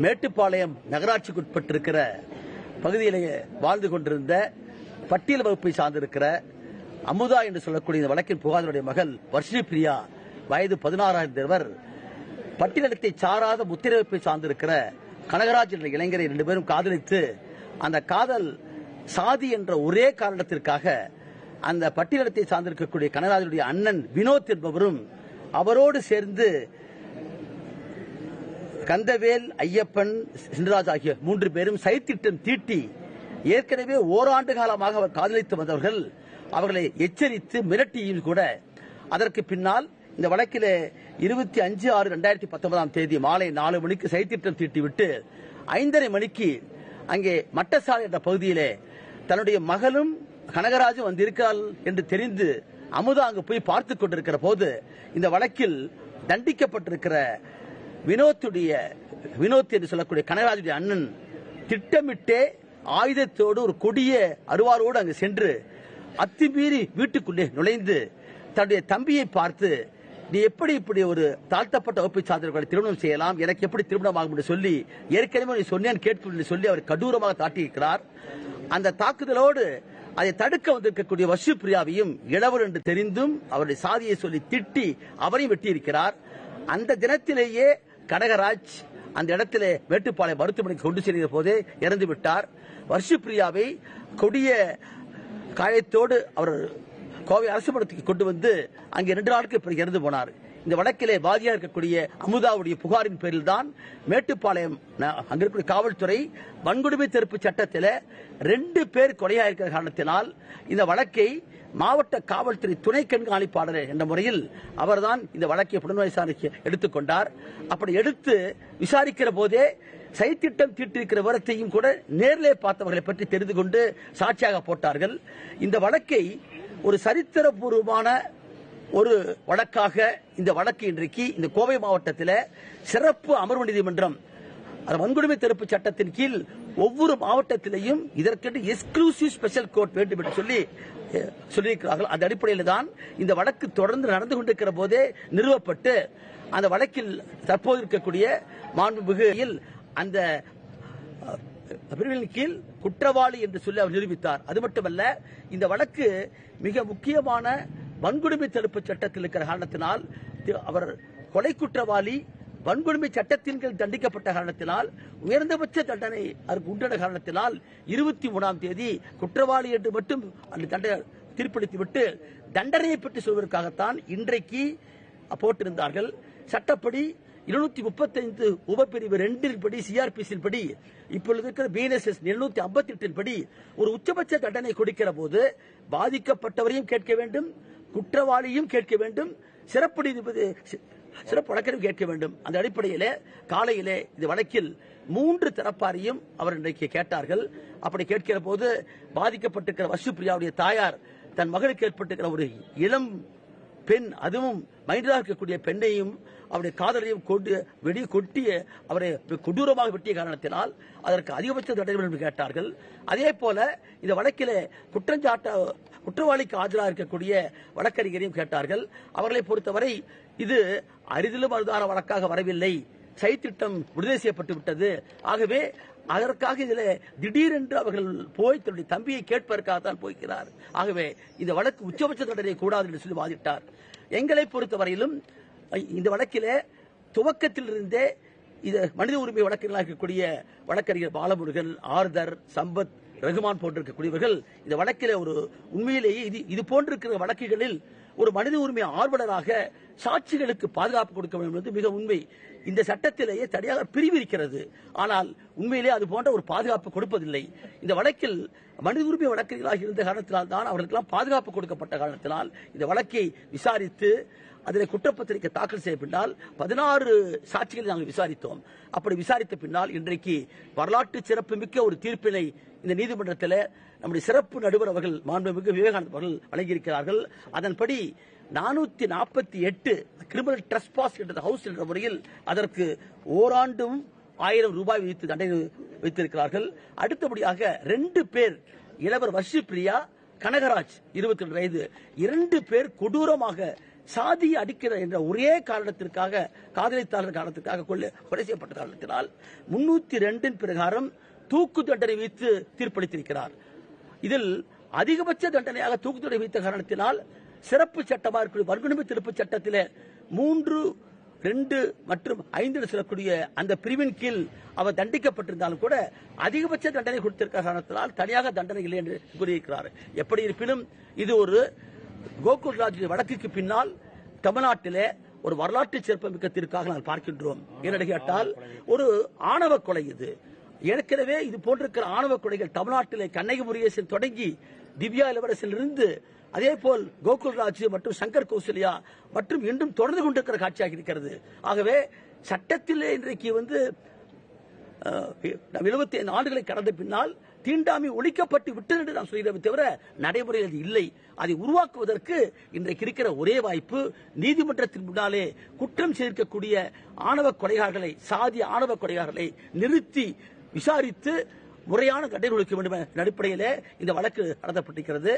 மேட்டுப்பாளையம் நகராட்சிக்கு உட்பட்டிருக்கிற பகுதியிலேயே வாழ்ந்து கொண்டிருந்த பட்டியல் வகுப்பை சார்ந்திருக்கிற அமுதா என்று சொல்லக்கூடிய இந்த வழக்கின் புகாரினுடைய மகள் வர்ஷினி பிரியா வயது 16 பட்டியலத்தை சாராத முத்திரை வகுப்பை சார்ந்திருக்கிற கனகராஜ் என்ற இளைஞரை 2 பேரும் காதலித்து அந்த காதல் சாதி என்ற ஒரே காரணத்திற்காக அந்த பட்டியலத்தை சார்ந்திருக்கக்கூடிய கனகராஜனுடைய அண்ணன் வினோத் என்பவரும் அவரோடு சேர்ந்து கந்தவேல், ஐயப்பன், சின்னராஜ் ஆகிய 3 பேரும் சைத்திட்டம் தீட்டி ஏற்கனவே ஓராண்டு காலமாக அவர் காதலித்து வந்தவர்கள் அவர்களை எச்சரித்து மிரட்டியும் கூட அதற்கு பின்னால் இந்த வழக்கிலே 25/6/2019 மாலை 4 மணிக்கு சைத்திட்டம் தீட்டிவிட்டு 5:30 மணிக்கு அங்கே மட்டசாலை என்ற பகுதியிலே தன்னுடைய மகளும் கனகராஜும் வந்திருக்கிறாள் என்று தெரிந்து அமுதா அங்கு போய் பார்த்துக் கொண்டிருக்கிற போது இந்த வழக்கில் தண்டிக்கப்பட்டிருக்கிற வினோத் என்று சொல்லக்கூடிய கனகராஜுடைய அண்ணன் திட்டமிட்டே ஆயுதத்தோடு ஒரு கொடிய அருவாரோடு அங்கு சென்று அத்துமீறி வீட்டுக்குள்ளே நுழைந்து தன்னுடைய தம்பியை பார்த்து, நீ எப்படி இப்படி ஒரு தாழ்த்தப்பட்ட வகுப்பை சார்ந்தவர்களை திருமணம் செய்யலாம், எனக்கு எப்படி திருமணம் ஆகும் என்று சொல்லி ஏற்கனவே நீ சொன்னேன் கேட்பு சொல்லி அவர் கடூரமாக தாட்டியிருக்கிறார். அந்த தாக்குதலோடு அதை தடுக்க வந்திருக்கக்கூடிய வர்ஷினி பிரியாவையும் இளவர் என்று தெரிந்தும் அவருடைய சாதியை சொல்லி திட்டி அவரையும் வெட்டியிருக்கிறார். அந்த தினத்திலேயே கனகராஜ் அந்த இடத்திலே மேட்டுப்பாளையம் மருத்துவமனைக்கு கொண்டு செல்கிற போதே இறந்து விட்டார். வர்ஷினி பிரியாவை கொடிய காயத்தோடு அவர் கோவை அரசு மருத்துவமனைக்கு கொண்டு வந்து அங்கே 2 நாட்களுக்கு பிறகு இறந்து போனார். இந்த வழக்கிலே பாதியாக இருக்கக்கூடிய அமுதாவுடைய புகாரின் பேரில் தான் மேட்டுப்பாளையம் அங்கிருக்கிற காவல்துறை வன்கொடுமை தடுப்பு சட்டத்தில் 2 பேர் கொலையாக இருக்கிற காரணத்தினால் இந்த வழக்கை மாவட்ட காவல்துறை துணை கண்காணிப்பாளர் என்ற முறையில் அவர்தான் இந்த வழக்கை புலனாய்வு விசாரணைக்கு எடுத்துக்கொண்டார். அப்படி எடுத்து விசாரிக்கிற போதே சைத்திட்டம் தீட்டிருக்கிற விவரத்தையும் கூட நேரிலே பார்த்தவர்களை பற்றி தெரிந்து கொண்டு சாட்சியாக போட்டார்கள். இந்த வழக்கை ஒரு சரித்திரபூர்வமான ஒரு வழக்காக இந்த வழக்கு இன்றைக்கு இந்த கோவை மாவட்டத்தில் சிறப்பு அமர்வு நீதிமன்றம் வன்கொடுமை தடுப்பு சட்டத்தின் கீழ் ஒவ்வொரு மாவட்டத்திலேயும் இதற்கென்று எக்ஸ்க்ளூசிவ் ஸ்பெஷல் கோர்ட் வேண்டும் என்று சொல்லியிருக்கிறார்கள். அந்த அடிப்படையில் தான் இந்த வழக்கு தொடர்ந்து நடந்து கொண்டிருக்கிற போதே நிறுவப்பட்டு அந்த வழக்கில் தற்போது இருக்கக்கூடிய மாண்புமிகு அந்த பிரிவின் கீழ் குற்றவாளி என்று சொல்லி அவர் நிரூபித்தார். அது மட்டுமல்ல, இந்த வழக்கு மிக முக்கியமான வன்கொடுமை தடுப்பு சட்டத்தில் இருக்கிற காரணத்தினால் அவர் கொலை குற்றவாளி வன்கொடுமை சட்டத்தின் கீழ் தண்டிக்கப்பட்ட காரணத்தினால் உயர்ந்தபட்ச தண்டனை அதற்கு உண்டான காரணத்தினால் 23ஆம் தேதி குற்றவாளி என்று மட்டும் அந்த தண்டனை தீர்ப்பளித்துவிட்டு தண்டனையை பற்றி சொல்வதற்காகத்தான் இன்றைக்கு போட்டிருந்தார்கள். சட்டப்படி 235 உபப்பிரிவு 2 படி சிஆர்பிசியின் படி இப்பொழுது இருக்கிற பிஎன்எஸ்எஸ் 758 படி ஒரு உச்சபட்ச தண்டனை கொடுக்கிற போது பாதிக்கப்பட்டவரையும் கேட்க வேண்டும், குற்றவாளியும் கேட்க வேண்டும், சிறப்பு வழக்கறிஞரும் கேட்க வேண்டும். அந்த அடிப்படையிலே காலையிலே இந்த வழக்கில் 3 தரப்பாரையும் அவர் இன்றைக்கு கேட்டார்கள். அப்படி கேட்கிற போது பாதிக்கப்பட்டிருக்கிற வர்ஷினி பிரியாவுடைய தாயார் தன் மகளுக்கு ஏற்பட்டிருக்கிற ஒரு இளம் பெண், அதுவும் மைனராக இருக்கக்கூடிய பெண்ணையும் அவருடைய காதலையும் கொட்டி அவரை கொடூரமாக வெட்டிய காரணத்தினால் அதற்கு அதிகபட்ச தண்டனை என்று கேட்டார்கள். அதே போல இந்த வழக்கிலே குற்றவாளிக்கு ஆஜராக இருக்கக்கூடிய வழக்கறிஞரையும் கேட்டார்கள். அவர்களை பொறுத்தவரை இது அரிதிலும் அரிதான வழக்காக வரவில்லை, சைத்திட்டம் விடுதலை செய்யப்பட்டு விட்டது. ஆகவே அதற்காக இதில் திடீரென்று அவர்கள் போய் தன்னுடைய தம்பியை கேட்பதற்காகத்தான் போய்கிறார். ஆகவே இந்த வழக்கு உச்சபட்ச தண்டனை கூடாது என்று சொல்லி வாதிட்டார். எங்களை பொறுத்தவரையிலும் இந்த வழக்கிலே துவக்கத்தில் இருந்தே இது மனித உரிமை வழக்கறிஞர்களாக இருக்கக்கூடிய வழக்கறிஞர் பாலமுருகன், ஆர்தர், சம்பத், ரகுமான் போன்றிருக்கக்கூடியவர்கள் இந்த வழக்கில் ஒரு உண்மையிலேயே இது போன்றிருக்கிற வழக்குகளில் ஒரு மனித உரிமை ஆர்வலராக சாட்சிகளுக்கு பாதுகாப்பு கொடுக்க வேண்டும் என்பது மிக உண்மை. இந்த சட்டத்திலேயே தனியாக பிரிவு இருக்கிறது, ஆனால் உண்மையிலே அது போன்ற ஒரு பாதுகாப்பு கொடுப்பதில்லை. இந்த வழக்கில் மனித உரிமை வழக்கறிஞர்களாக இருந்த காரணத்தினால் தான் அவர்களுக்கெல்லாம் பாதுகாப்பு கொடுக்கப்பட்ட காரணத்தினால் இந்த வழக்கை விசாரித்து அதில் குற்றப்பத்திரிகை தாக்கல் செய்ய பின்னால் 16 சாட்சிகளை நாங்கள் விசாரித்தோம். அப்படி விசாரித்த பின்னால் இன்றைக்கு வரலாற்று சிறப்புமிக்க ஒரு தீர்ப்பினை இந்த நீதிமன்றத்தில் நம்முடைய சிறப்பு நடுவர் அவர்கள் மாண்புமிகு விவேகானந்த அவர்கள் வழங்கியிருக்கிறார்கள். அதன்படி 448 கிரிமினல் ட்ரெஸ்பாஸ் என்ற ஹவுஸ் என்ற முறையில் அதற்கு ஓராண்டும் 1000 ரூபாய் விதித்து தண்டனை வைத்திருக்கிறார்கள். அடுத்தபடியாக 2 பேர், இளவர் வர்ஷினி பிரியா, கனகராஜ் 22 வயது, 2 பேர் கொடூரமாக சாதியை அடிக்கிற என்ற ஒரே காரணத்திற்காக, காதலித்தாளர் காரணத்திற்காக கொலை செய்யப்பட்ட காரணத்தினால் 302 பிரகாரம் தூக்கு தண்டனை விதித்து தீர்ப்பளித்திருக்கிறார். இதில் அதிகபட்ச தண்டனையாக தூக்கு தண்டனை விதித்த காரணத்தினால் சிறப்பு சட்டமாக இருக்கக்கூடிய வன்கொடுமை தடுப்பு சட்டத்திலே 3, 2 மற்றும் 5 சொல்லக்கூடிய அந்த பிரிவின் கீழ் அவர் தண்டிக்கப்பட்டிருந்தாலும் கூட அதிகபட்ச தண்டனை கொடுத்திருக்கிற காரணத்தினால் தனியாக தண்டனை இல்லை என்று கூறியிருக்கிறார். எப்படி இருப்பினும் இது ஒரு கோகுல்ராஜ் வழக்குக்கு பின்னால் தமிழ்நாட்டிலே ஒரு வரலாற்று சிறப்புமிக்க தீர்க்காக நாம் பார்க்கின்றோம். என்ன கேட்டால் ஒரு ஆணவ கொலை இது. ஏற்கனவே இது போன்றிருக்கிற ஆணவ கொலைகள் தமிழ்நாட்டிலே கண்ணகி முருகேசன் தொடங்கி திவ்யா இளவரசிலிருந்து அதே போல் கோகுல்ராஜ் மற்றும் சங்கர் கௌசல்யா மற்றும் இன்றும் தொடர்ந்து கொண்டிருக்கிற காட்சியாக இருக்கிறது. ஆகவே சட்டத்திலே இன்றைக்கு 75 ஆண்டுகளை கடந்த பின்னால் தீண்டாமை ஒழிக்கப்பட்டு விட்டது என்று நாம் சொல்கிறோமே தவிர நடைமுறையில் இல்லை. அதை உருவாக்குவதற்கு இன்றைக்கு இருக்கிற ஒரே வாய்ப்பு நீதிமன்றத்தின் முன்னாலே குற்றம் சேர்க்கக்கூடிய ஆணவ கொலைகாரர்களை, சாதி ஆணவ கொலைகாரர்களை நிறுத்தி விசாரித்து முறையான தண்டனை கொடுக்க வேண்டும் என்ற அடிப்படையிலே இந்த வழக்கு நடத்தப்பட்டிருக்கிறது.